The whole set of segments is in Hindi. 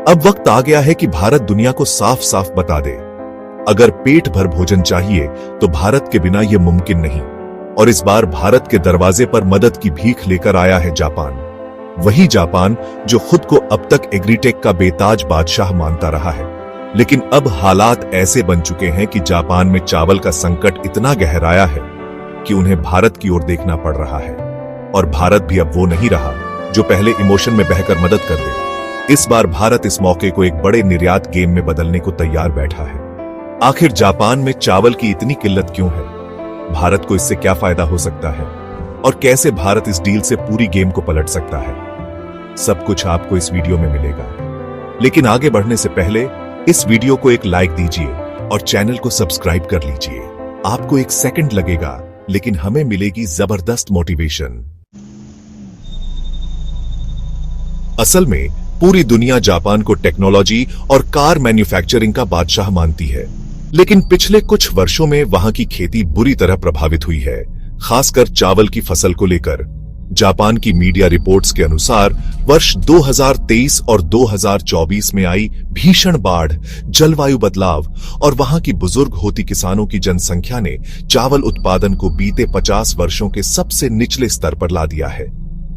अब वक्त आ गया है कि भारत दुनिया को साफ साफ बता दे, अगर पेट भर भोजन चाहिए तो भारत के बिना यह मुमकिन नहीं। और इस बार भारत के दरवाजे पर मदद की भीख लेकर आया है जापान। वही जापान जो खुद को अब तक एग्रीटेक का बेताज बादशाह मानता रहा है, लेकिन अब हालात ऐसे बन चुके हैं कि जापान में चावल का संकट इतना गहराया है कि उन्हें भारत की ओर देखना पड़ रहा है। और भारत भी अब वो नहीं रहा जो पहले इमोशन में बहकर मदद कर दे। इस बार भारत इस मौके को एक बड़े निर्यात गेम में बदलने को तैयार बैठा है। आखिर जापान में चावल की इतनी किल्लत क्यों है? भारत को इससे क्या फायदा हो सकता है? और कैसे भारत इस डील से पूरी गेम को पलट सकता है? सब कुछ आपको इस वीडियो में मिलेगा। लेकिन आगे बढ़ने से पहले इस वीडियो को एक लाइक दीजिए और चैनल को सब्सक्राइब कर लीजिए। आपको 1 सेकंड लगेगा, लेकिन हमें मिलेगी जबरदस्त मोटिवेशन। असल में पूरी दुनिया जापान को टेक्नोलॉजी और कार मैन्युफैक्चरिंग का बादशाह मानती है, लेकिन पिछले कुछ वर्षों में वहां की खेती बुरी तरह प्रभावित हुई है, खासकर चावल की फसल को लेकर। जापान की मीडिया रिपोर्ट्स के अनुसार वर्ष 2023 और 2024 में आई भीषण बाढ़, जलवायु बदलाव और वहां की बुजुर्ग होती किसानों की जनसंख्या ने चावल उत्पादन को बीते 50 वर्षों के सबसे निचले स्तर पर ला दिया है।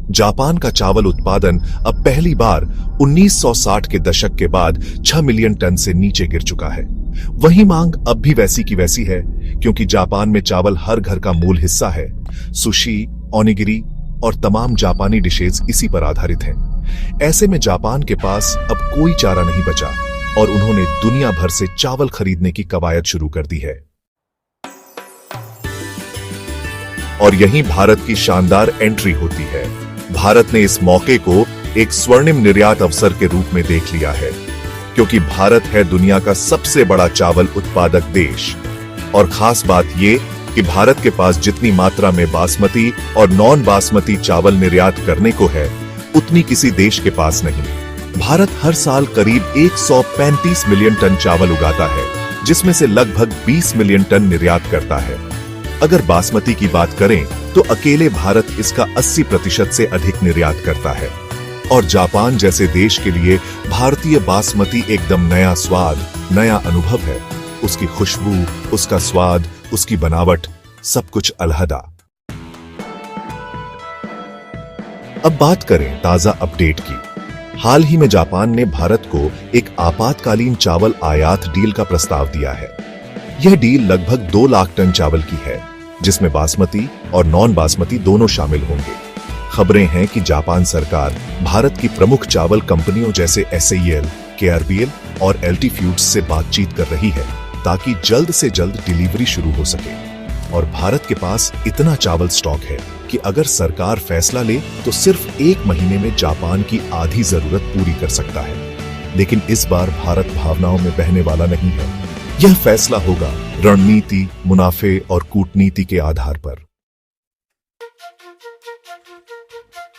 जापान का चावल उत्पादन अब पहली बार 1960 के दशक के बाद 6 मिलियन टन से नीचे गिर चुका है। वही मांग अब भी वैसी की वैसी है, क्योंकि जापान में चावल हर घर का मूल हिस्सा है। सुशी, ओनिगिरी और तमाम जापानी डिशेज इसी पर आधारित हैं। ऐसे में जापान के पास अब कोई चारा नहीं बचा और उन्होंने दुनिया भर से चावल खरीदने की कवायद शुरू कर दी है। और यहीं भारत की शानदार एंट्री होती है। भारत ने इस मौके को एक स्वर्णिम निर्यात अवसर के रूप में देख लिया है, क्योंकि भारत है दुनिया का सबसे बड़ा चावल उत्पादक देश। और खास बात यह कि भारत के पास जितनी मात्रा में बासमती और नॉन बासमती चावल निर्यात करने को है, उतनी किसी देश के पास नहीं। भारत हर साल करीब 135 मिलियन टन चावल उगाता है, जिसमें से लगभग 20 मिलियन टन निर्यात करता है। अगर बासमती की बात करें तो अकेले भारत इसका 80% से अधिक निर्यात करता है। और जापान जैसे देश के लिए भारतीय बासमती एकदम नया स्वाद, नया अनुभव है। उसकी खुशबू, उसका स्वाद, उसकी बनावट, सब कुछ अलहदा। अब बात करें ताजा अपडेट की। हाल ही में जापान ने भारत को एक आपातकालीन चावल आयात डील का प्रस्ताव दिया है। यह डील लगभग 2 लाख टन चावल की है, जिसमें बासमती और नॉन बासमती दोनों शामिल होंगे। खबरें हैं कि जापान सरकार भारत की प्रमुख चावल कंपनियों जैसे SAEL, KRBL और LT Foods से बातचीत कर रही है, ताकि जल्द से जल्द डिलीवरी शुरू हो सके। और भारत के पास इतना चावल स्टॉक है कि अगर सरकार फैसला ले तो सिर्फ 1 महीने में जापान की आधी जरूरत पूरी कर सकता है। लेकिन इस बार भारत भावनाओं में बहने वाला नहीं है। यह फैसला होगा रणनीति, मुनाफे और कूटनीति के आधार पर।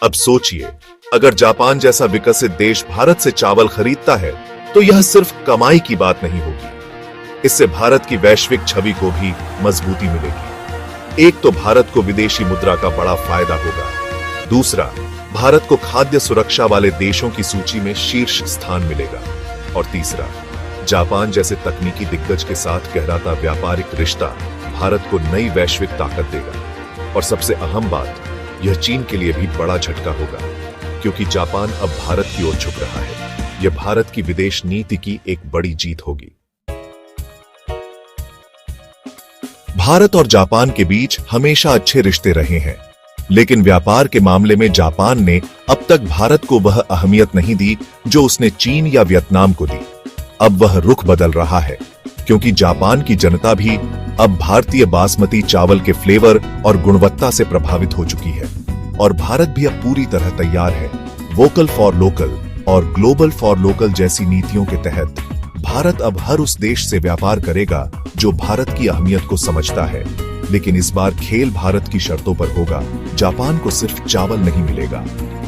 अब सोचिए, अगर जापान जैसा विकसित देश भारत से चावल खरीदता है तो यह सिर्फ कमाई की बात नहीं होगी। इससे भारत की वैश्विक छवि को भी मजबूती मिलेगी। एक तो भारत को विदेशी मुद्रा का बड़ा फायदा होगा, दूसरा भारत को खाद्य सुरक्षा वाले देशों की सूची में शीर्ष स्थान मिलेगा, और तीसरा जापान जैसे तकनीकी दिग्गज के साथ गहराता व्यापारिक रिश्ता भारत को नई वैश्विक ताकत देगा। और सबसे अहम बात, यह चीन के लिए भी बड़ा झटका होगा, क्योंकि जापान अब भारत की ओर झुक रहा है। यह भारत की विदेश नीति की एक बड़ी जीत होगी। भारत और जापान के बीच हमेशा अच्छे रिश्ते रहे हैं, लेकिन व्यापार के मामले में जापान ने अब तक भारत को वह अहमियत नहीं दी जो उसने चीन या वियतनाम को दी। अब वह रुख बदल रहा है, क्योंकि जापान की जनता भी अब भारतीय बासमती चावल के फ्लेवर और गुणवत्ता से प्रभावित हो चुकी है। और भारत भी अब पूरी तरह तैयार है। वोकल फॉर लोकल और ग्लोबल फॉर लोकल जैसी नीतियों के तहत भारत अब हर उस देश से व्यापार करेगा जो भारत की अहमियत को समझता है। लेकिन इस बार खेल भारत की शर्तों पर होगा। जापान को सिर्फ चावल नहीं मिलेगा,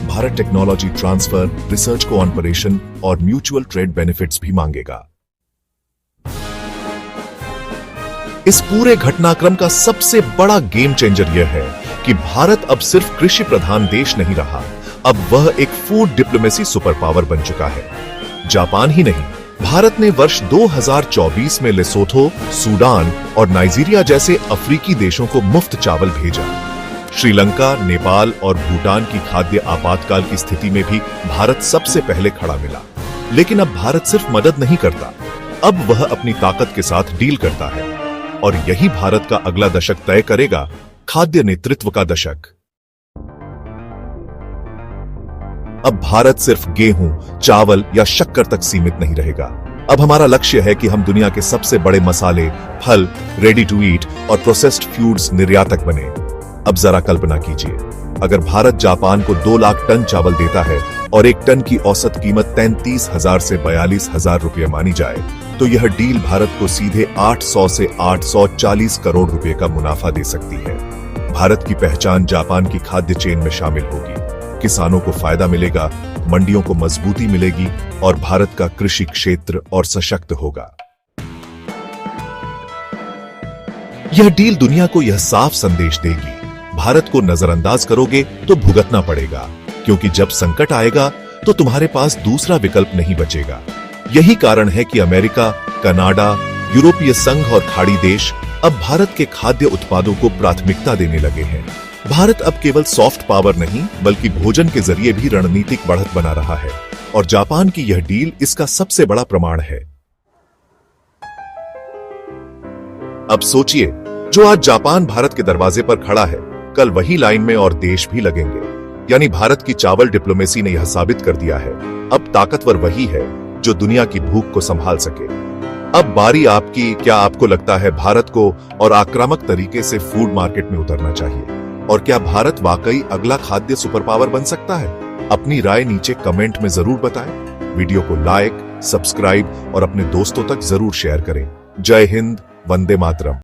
Bharat technology transfer, research cooperation और म्यूचुअल ट्रेड बेनिफिट्स भी मांगेगा। इस पूरे घटनाक्रम का सबसे बड़ा गेम चेंजर यह है कि भारत अब सिर्फ कृषि प्रधान देश नहीं रहा, अब वह एक फूड डिप्लोमेसी सुपर पावर बन चुका है। जापान ही नहीं, भारत ने वर्ष 2024 में लेसोथो, सूडान और नाइजीरिया जैसे अफ्रीकी देशों को मुफ्त चावल भेजा। श्रीलंका, नेपाल और भूटान की खाद्य आपातकाल की स्थिति में भी भारत सबसे पहले खड़ा मिला। लेकिन अब भारत सिर्फ मदद नहीं करता, अब वह अपनी ताकत के साथ डील करता है। और यही भारत का अगला दशक तय करेगा, खाद्य नेतृत्व का दशक। अब भारत सिर्फ गेहूं, चावल या शक्कर तक सीमित नहीं रहेगा। अब हमारा लक्ष्य है कि हम दुनिया के सबसे बड़े मसाले, फल, रेडी टू ईट और प्रोसेस्ड फूड्स निर्यातक बने। अब जरा कल्पना कीजिए, अगर भारत जापान को 2 लाख टन चावल देता है और एक टन की औसत कीमत 33,000 से 42,000 रुपये मानी जाए, तो यह डील भारत को सीधे 800 से 840 करोड़ रुपए का मुनाफा दे सकती है। भारत की पहचान जापान की खाद्य चेन में शामिल होगी। किसानों को फायदा मिलेगा, मंडियों को मजबूती मिलेगी और भारत का कृषि क्षेत्र और सशक्त होगा। यह डील दुनिया को यह साफ संदेश देगी, भारत को नजरअंदाज करोगे तो भुगतना पड़ेगा, क्योंकि जब संकट आएगा तो तुम्हारे पास दूसरा विकल्प नहीं बचेगा। यही कारण है कि अमेरिका, कनाडा, यूरोपीय संघ और खाड़ी देश अब भारत के खाद्य उत्पादों को प्राथमिकता देने लगे हैं। भारत अब केवल सॉफ्ट पावर नहीं, बल्कि भोजन के जरिए भी रणनीतिक बढ़त बना रहा है, और जापान की यह डील इसका सबसे बड़ा प्रमाण है। अब सोचिए, जो आज जापान भारत के दरवाजे पर खड़ा है, कल वही लाइन में और देश भी लगेंगे। यानी भारत की चावल डिप्लोमेसी ने यह साबित कर दिया है, अब ताकतवर वही है जो दुनिया की भूख को संभाल सके। अब बारी आपकी, क्या आपको लगता है भारत को और आक्रामक तरीके से फूड मार्केट में उतरना चाहिए? और क्या भारत वाकई अगला खाद्य सुपर पावर बन सकता है? अपनी राय नीचे कमेंट में जरूर बताएं। वीडियो को लाइक, सब्सक्राइब और अपने दोस्तों तक जरूर शेयर करें। जय हिंद, वंदे मातरम।